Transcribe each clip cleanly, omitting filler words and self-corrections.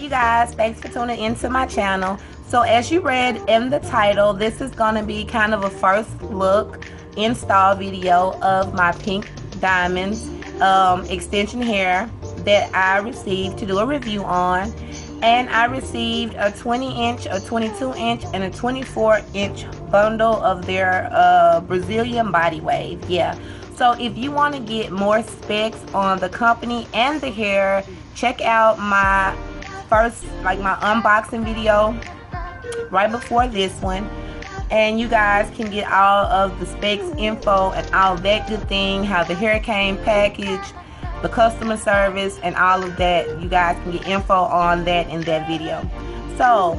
you guys, thanks for tuning into my channel. So as you read in the title, this is going to be kind of a first look install video of my Pink Diamonds extension hair that I received to do a review on. And I received a 20-inch, a 22-inch, and a 24-inch bundle of their Brazilian Body Wave. Yeah. So if you want to get more specs on the company and the hair, check out my my unboxing video right before this one. And you guys can get all of the specs info and all that good thing, how the hair came packaged, the customer service, and all of that. You guys can get info on that in that video. So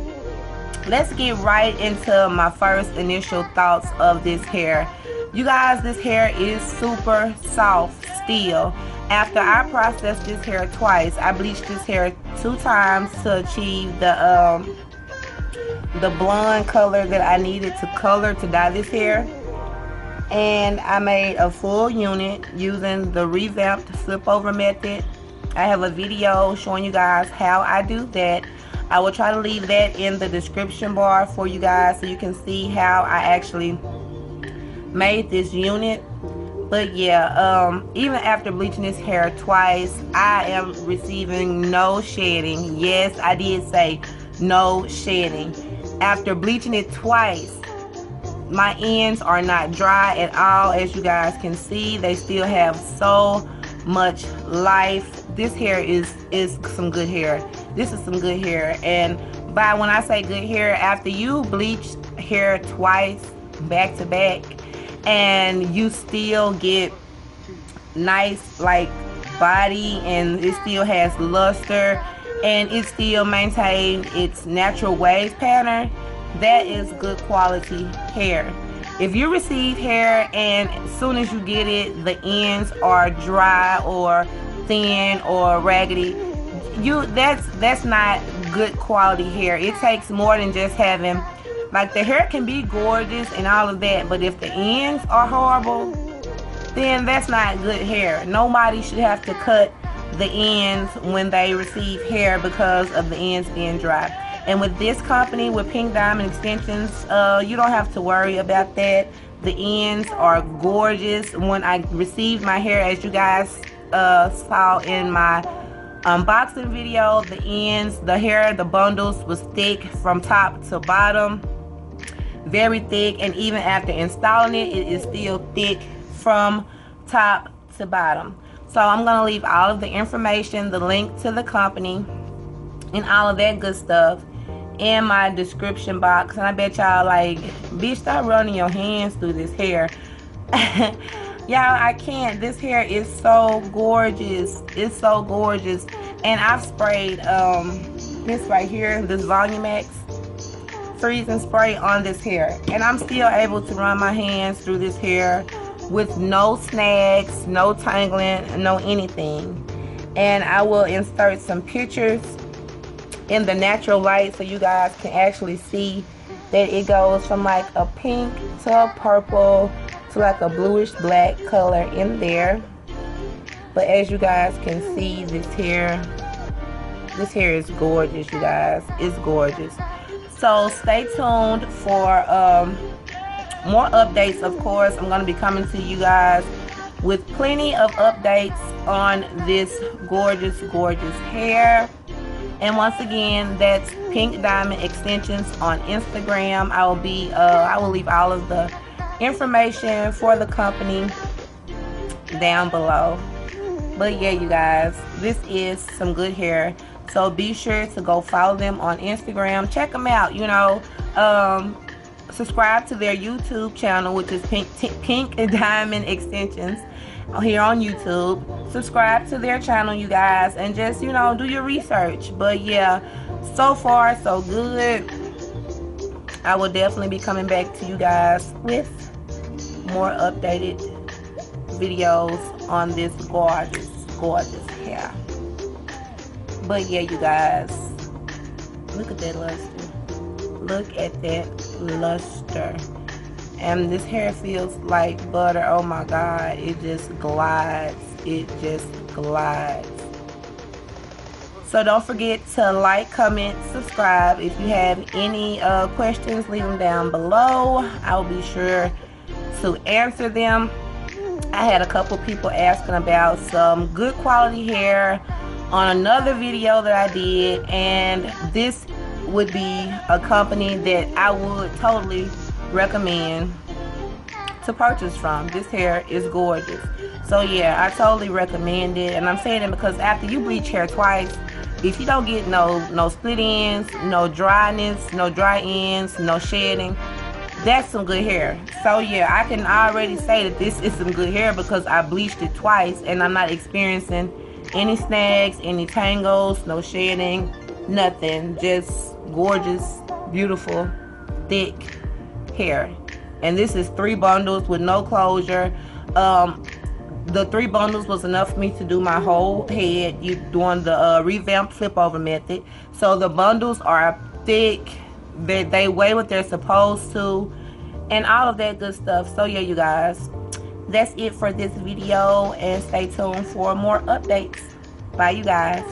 let's get right into my first initial thoughts of this hair. You guys, this hair is super soft still. After I processed this hair twice, I bleached this hair 2 times to achieve the blonde color that I needed to dye this hair. And I made a full unit using the revamped flip over method. I have a video showing you guys how I do that. I will try to leave that in the description bar for you guys so you can see how I actually made this unit. But yeah, even after bleaching this hair twice, I am receiving no shedding. Yes, I did say no shedding. After bleaching it twice, my ends are not dry at all. As you guys can see, they still have so much life. This hair is some good hair. This is some good hair. And when I say good hair, after you bleach hair twice back to back and you still get nice like body, and it still has luster, and it still maintains its natural wave pattern, that is good quality hair. If you receive hair and as soon as you get it, the ends are dry or thin or raggedy, that's not good quality hair. It takes more than just having, like, the hair can be gorgeous and all of that, but if the ends are horrible, then that's not good hair. Nobody should have to cut the ends when they receive hair because of the ends being dry. And with this company, with Pink Diamond Extensions, you don't have to worry about that. The ends are gorgeous. When I received my hair, as you guys saw in my unboxing video, the ends, the hair, the bundles was thick from top to bottom. Very thick, and even after installing it, it is still thick from top to bottom. So I'm going to leave all of the information, the link to the company, and all of that good stuff in my description box. And I bet y'all like, bitch, stop running your hands through this hair. Y'all, I can't. This hair is so gorgeous. It's so gorgeous. And I've sprayed this right here, this Volumax freezing spray on this hair, and I'm still able to run my hands through this hair with no snags, no tangling, no anything. And I will insert some pictures in the natural light so you guys can actually see that it goes from like a pink to a purple to like a bluish black color in there. But as you guys can see, this hair is gorgeous, you guys. It's gorgeous. So stay tuned for more updates. Of course, I'm going to be coming to you guys with plenty of updates on this gorgeous, gorgeous hair. And once again, that's Pink Diamond Extensions on Instagram. I will leave all of the information for the company down below. But yeah, you guys, this is some good hair. So be sure to go follow them on Instagram. Check them out, you know. Subscribe to their YouTube channel, which is Pink Diamond Extensions here on YouTube. Subscribe to their channel, you guys, and just, you know, do your research. But yeah, so far so good. I will definitely be coming back to you guys with more updated videos on this gorgeous, gorgeous hair. But yeah, you guys, look at that luster. Look at that luster. And this hair feels like butter. Oh my God, it just glides. It just glides. So don't forget to like, comment, subscribe. If you have any questions, leave them down below. I will be sure to answer them. I had a couple people asking about some good quality hair on another video that I did, and this would be a company that I would totally recommend to purchase from. This hair is gorgeous. So yeah, I totally recommend it, and I'm saying it because after you bleach hair twice, if you don't get no split ends, no dryness, no dry ends, no shedding, that's some good hair. So yeah, I can already say that this is some good hair because I bleached it twice and I'm not experiencing any snags, any tangles, no shedding, nothing. Just gorgeous, beautiful, thick hair. And this is 3 bundles with no closure. The 3 bundles was enough for me to do my whole head. You doing the revamped flip over method. So the bundles are thick. They weigh what they're supposed to, and all of that good stuff. So yeah, you guys, that's it for this video, and stay tuned for more updates. Bye, you guys.